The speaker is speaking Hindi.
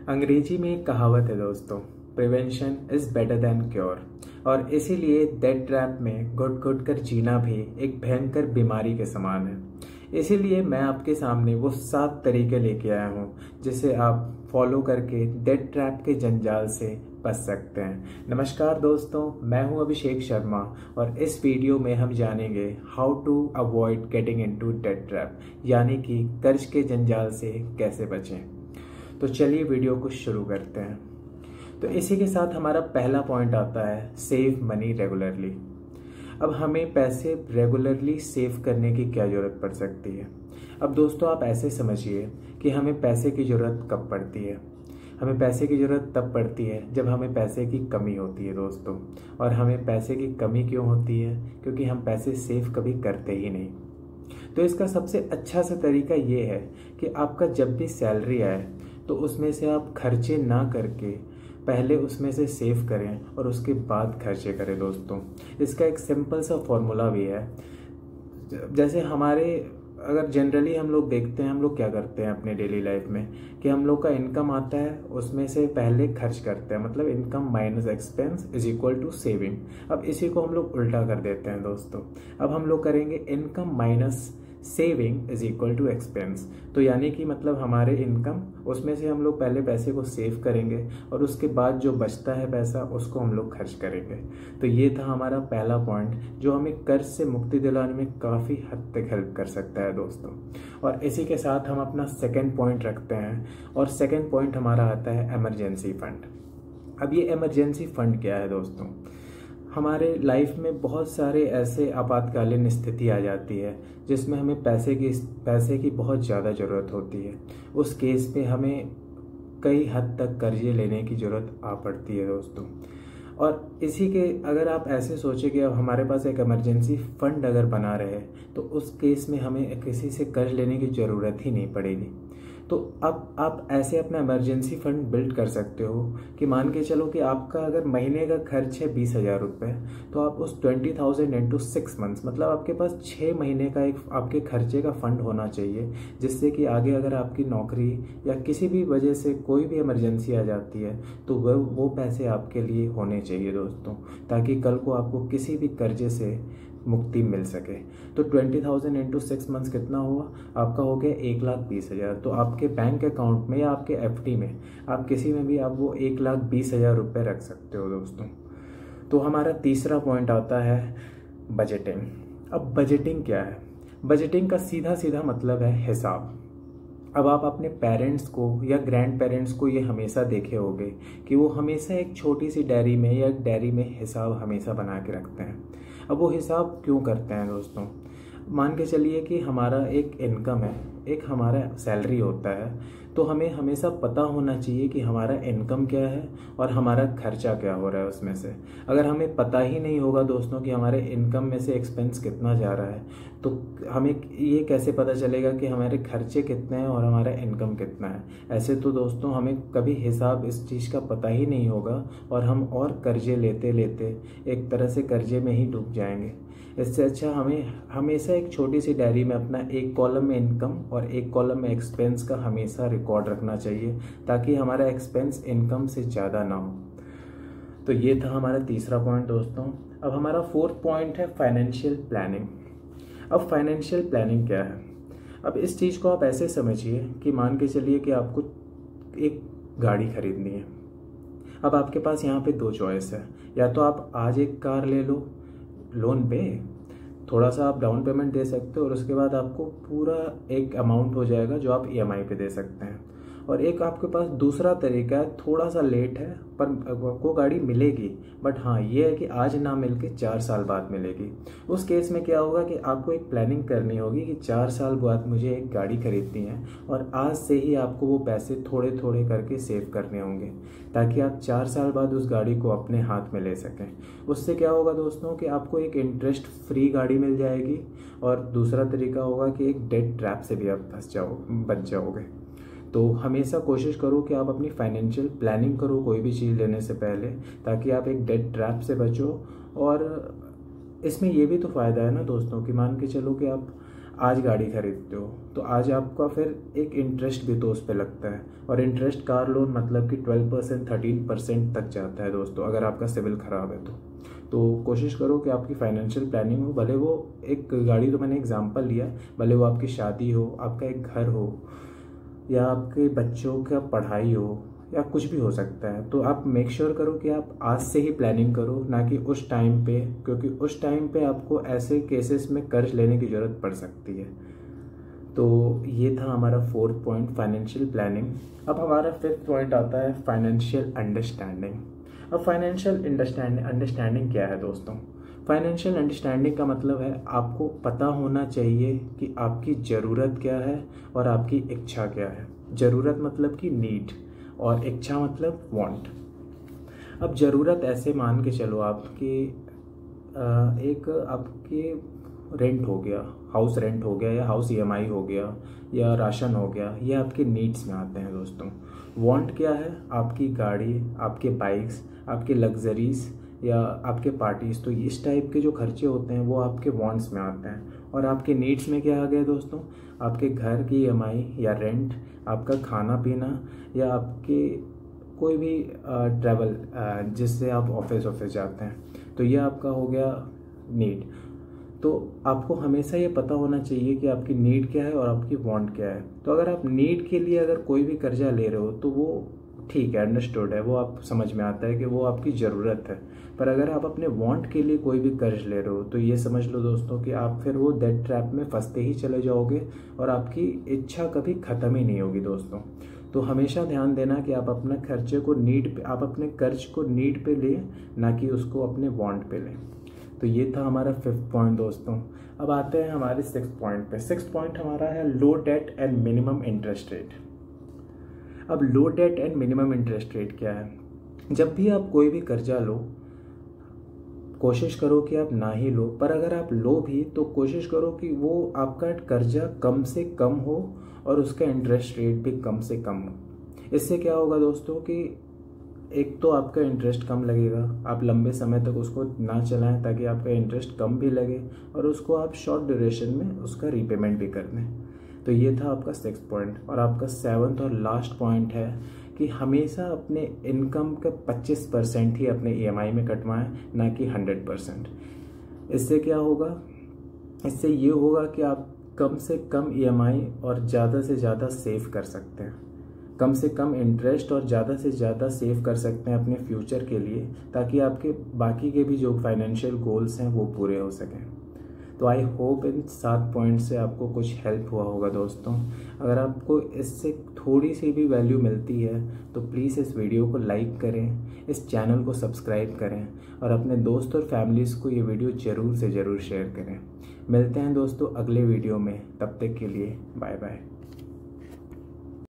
अंग्रेजी में एक कहावत है दोस्तों, prevention is better than cure. और इसीलिए डेट ट्रैप में घुट घुट कर जीना भी एक भयंकर बीमारी के समान है। इसीलिए मैं आपके सामने वो 7 तरीके लेके आया हूँ जिसे आप फॉलो करके डेट ट्रैप के जंजाल से बच सकते हैं। नमस्कार दोस्तों, मैं हूँ अभिषेक शर्मा और इस वीडियो में हम जानेंगे how to avoid getting into debt trap, यानी कि कर्ज के जंजाल से कैसे बचें। तो चलिए वीडियो को शुरू करते हैं। तो इसी के साथ हमारा पहला पॉइंट आता है सेव मनी रेगुलरली। अब हमें पैसे रेगुलरली सेव करने की क्या ज़रूरत पड़ सकती है। अब दोस्तों आप ऐसे समझिए कि हमें पैसे की ज़रूरत कब पड़ती है। हमें पैसे की ज़रूरत तब पड़ती है जब हमें पैसे की कमी होती है दोस्तों। और हमें पैसे की कमी क्यों होती है? क्योंकि हम पैसे सेव कभी करते ही नहीं। तो इसका सबसे अच्छा सा तरीका ये है कि आपका जब भी सैलरी आए तो उसमें से आप खर्चे ना करके पहले उसमें से सेव करें और उसके बाद खर्चे करें दोस्तों। इसका एक सिंपल सा फॉर्मूला भी है। जैसे हमारे अगर जनरली हम लोग देखते हैं, हम लोग क्या करते हैं अपने डेली लाइफ में कि हम लोग का इनकम आता है, उसमें से पहले खर्च करते हैं, मतलब income minus expense is equal to saving. अब इसी को हम लोग उल्टा कर देते हैं दोस्तों। अब हम लोग करेंगे income minus saving is equal to expense. तो यानी कि मतलब हमारे इनकम, उसमें से हम लोग पहले पैसे को सेव करेंगे और उसके बाद जो बचता है पैसा उसको हम लोग खर्च करेंगे। तो ये था हमारा पहला पॉइंट जो हमें कर्ज से मुक्ति दिलाने में काफ़ी हद तक हेल्प कर सकता है दोस्तों। और इसी के साथ हम अपना सेकेंड पॉइंट रखते हैं और सेकेंड पॉइंट हमारा आता है इमरजेंसी फंड। अब ये इमरजेंसी फंड क्या है दोस्तों? हमारे लाइफ में बहुत सारे ऐसे आपातकालीन स्थिति आ जाती है जिसमें हमें पैसे की बहुत ज़्यादा ज़रूरत होती है। उस केस में हमें कई हद तक कर्जे लेने की ज़रूरत आ पड़ती है दोस्तों। और इसी के अगर आप ऐसे सोचें कि अब हमारे पास एक इमरजेंसी फंड अगर बना रहे तो उस केस में हमें किसी से कर्ज लेने की ज़रूरत ही नहीं पड़ेगी। तो अब आप ऐसे अपना इमरजेंसी फंड बिल्ड कर सकते हो कि मान के चलो कि आपका अगर महीने का खर्च है 20,000 रुपये, तो आप उस 20,000 इंटू 6 मंथ्स, मतलब आपके पास 6 महीने का एक आपके खर्चे का फंड होना चाहिए, जिससे कि आगे अगर आपकी नौकरी या किसी भी वजह से कोई भी इमरजेंसी आ जाती है तो वो पैसे आपके लिए होने चाहिए दोस्तों, ताकि कल को आपको किसी भी कर्जे से मुक्ति मिल सके। तो 20,000 इंटू 6 मंथ्स कितना हुआ? आपका हो गया 1,20,000। तो आपके बैंक अकाउंट में या आपके एफडी में, आप किसी में भी आप वो 1,20,000 रुपये रख सकते हो दोस्तों। तो हमारा तीसरा पॉइंट आता है बजटिंग। अब बजटिंग क्या है? बजटिंग का सीधा सीधा मतलब है हिसाब। अब आप अपने पेरेंट्स को या ग्रैंड पेरेंट्स को ये हमेशा देखे होंगे कि वो हमेशा एक छोटी सी डायरी में या एक डायरी में हिसाब हमेशा बना के रखते हैं। अब वो हिसाब क्यों करते हैं दोस्तों? मान के चलिए कि हमारा एक इनकम है, एक हमारा सैलरी होता है, तो हमें हमेशा पता होना चाहिए कि हमारा इनकम क्या है और हमारा खर्चा क्या हो रहा है उसमें से। अगर हमें पता ही नहीं होगा दोस्तों कि हमारे इनकम में से एक्सपेंस कितना जा रहा है, तो हमें ये कैसे पता चलेगा कि हमारे खर्चे कितने हैं और हमारा इनकम कितना है? ऐसे तो दोस्तों हमें कभी हिसाब इस चीज़ का पता ही नहीं होगा और हम और कर्जे लेते लेते एक तरह से कर्जे में ही डूब जाएंगे। इससे अच्छा हमें हमेशा एक छोटी सी डायरी में अपना एक कॉलम में इनकम और एक कॉलम में एक्सपेंस का हमेशा रिकॉर्ड रखना चाहिए, ताकि हमारा एक्सपेंस इनकम से ज़्यादा ना हो। तो ये था हमारा तीसरा पॉइंट दोस्तों। अब हमारा फोर्थ पॉइंट है फाइनेंशियल प्लानिंग। अब फाइनेंशियल प्लानिंग क्या है? अब इस चीज़ को आप ऐसे समझिए कि मान के चलिए कि आपको एक गाड़ी खरीदनी है। अब आपके पास यहाँ पे 2 चॉइस है, या तो आप आज एक कार ले लो लोन पे, थोड़ा सा आप डाउन पेमेंट दे सकते हो और उसके बाद आपको पूरा एक अमाउंट हो जाएगा जो आप ईएमआई पे दे सकते हैं। और एक आपके पास दूसरा तरीका है, थोड़ा सा लेट है पर आपको गाड़ी मिलेगी, बट हाँ ये है कि आज ना मिल के 4 साल बाद मिलेगी। उस केस में क्या होगा कि आपको एक प्लानिंग करनी होगी कि 4 साल बाद मुझे एक गाड़ी खरीदनी है और आज से ही आपको वो पैसे थोड़े थोड़े करके सेव करने होंगे, ताकि आप 4 साल बाद उस गाड़ी को अपने हाथ में ले सकें। उससे क्या होगा दोस्तों कि आपको एक इंटरेस्ट फ्री गाड़ी मिल जाएगी और दूसरा तरीका होगा कि एक डेट ट्रैप से भी आप बच जाओगे। तो हमेशा कोशिश करो कि आप अपनी फाइनेंशियल प्लानिंग करो कोई भी चीज़ लेने से पहले, ताकि आप एक डेट ट्रैप से बचो। और इसमें ये भी तो फ़ायदा है ना दोस्तों कि मान के चलो कि आज गाड़ी खरीदते हो तो आज आपका फिर एक इंटरेस्ट भी तो उस पर लगता है, और इंटरेस्ट कार लोन मतलब कि 12% 13% तक जाता है दोस्तों, अगर आपका सिविल ख़राब है तो कोशिश करो कि आपकी फाइनेंशियल प्लानिंग हो। भले वो एक गाड़ी तो मैंने एग्जांपल लिया, भले वो आपकी शादी हो, आपका एक घर हो, या आपके बच्चों का पढ़ाई हो, या कुछ भी हो सकता है। तो आप मेक श्योर करो कि आप आज से ही प्लानिंग करो, ना कि उस टाइम पे, क्योंकि उस टाइम पे आपको ऐसे केसेस में कर्ज लेने की ज़रूरत पड़ सकती है। तो ये था हमारा 4th पॉइंट, फाइनेंशियल प्लानिंग। अब हमारा 5th पॉइंट आता है फाइनेंशियल अंडरस्टैंडिंग। अब फाइनेंशियल अंडरस्टैंडिंग क्या है दोस्तों? फाइनेंशियल अंडरस्टैंडिंग का मतलब है आपको पता होना चाहिए कि आपकी ज़रूरत क्या है और आपकी इच्छा क्या है। ज़रूरत मतलब कि नीड, और इच्छा मतलब वांट। अब ज़रूरत ऐसे मान के चलो आपकी एक आपके रेंट हो गया, हाउस रेंट हो गया, या हाउस EMI हो गया, या राशन हो गया, ये आपके नीड्स में आते हैं दोस्तों। वांट क्या है? आपकी गाड़ी, आपके बाइक्स, आपके लग्जरीज, या आपके पार्टीज। तो इस टाइप के जो खर्चे होते हैं वो आपके वांट्स में आते हैं। और आपके नीड्स में क्या आ गया दोस्तों? आपके घर की EMI या रेंट, आपका खाना पीना, या आपके कोई भी ट्रैवल जिससे आप ऑफिस जाते हैं, तो ये आपका हो गया नीड। तो आपको हमेशा ये पता होना चाहिए कि आपकी नीड क्या है और आपकी वांट क्या है। तो अगर आप नीड के लिए अगर कोई भी कर्जा ले रहे हो तो वो ठीक है, अंडरस्टूड है, वो आप समझ में आता है कि वो आपकी ज़रूरत है। पर अगर आप अपने वांट के लिए कोई भी कर्ज ले रहे हो तो ये समझ लो दोस्तों कि आप फिर वो डेट ट्रैप में फंसते ही चले जाओगे, और आपकी इच्छा कभी ख़त्म ही नहीं होगी दोस्तों। तो हमेशा ध्यान देना कि आप अपने खर्चे को नीड पे, आप अपने कर्ज को नीड पे लें, ना कि उसको अपने वांट पे लें। तो ये था हमारा 5th पॉइंट दोस्तों। अब आते हैं हमारे 6th पॉइंट पे। 6th पॉइंट हमारा है low debt and minimum interest rate. अब low debt and minimum interest rate क्या है? जब भी आप कोई भी कर्जा लो, कोशिश करो कि आप ना ही लो, पर अगर आप लो भी तो कोशिश करो कि वो आपका कर्जा कम से कम हो और उसका इंटरेस्ट रेट भी कम से कम हो। इससे क्या होगा दोस्तों कि एक तो आपका इंटरेस्ट कम लगेगा, आप लंबे समय तक उसको ना चलाएं ताकि आपका इंटरेस्ट कम भी लगे, और उसको आप शॉर्ट ड्यूरेशन में उसका रीपेमेंट भी कर दें। तो ये था आपका 6th पॉइंट। और आपका 7th और लास्ट पॉइंट है कि हमेशा अपने इनकम का 25% ही अपने EMI में कटवाएं, ना कि 100%। इससे क्या होगा? इससे ये होगा कि आप कम से कम EMI और ज़्यादा से ज़्यादा सेव कर सकते हैं, कम से कम इंटरेस्ट और ज़्यादा से ज़्यादा सेव कर सकते हैं अपने फ्यूचर के लिए, ताकि आपके बाकी के भी जो फाइनेंशियल गोल्स हैं वो पूरे हो सकें। तो आई होप इन 7 पॉइंट से आपको कुछ हेल्प हुआ होगा दोस्तों। अगर आपको इससे थोड़ी सी भी वैल्यू मिलती है तो प्लीज़ इस वीडियो को लाइक करें, इस चैनल को सब्सक्राइब करें, और अपने दोस्त और फैमिलीज़ को ये वीडियो ज़रूर से ज़रूर शेयर करें। मिलते हैं दोस्तों अगले वीडियो में, तब तक के लिए बाय बाय।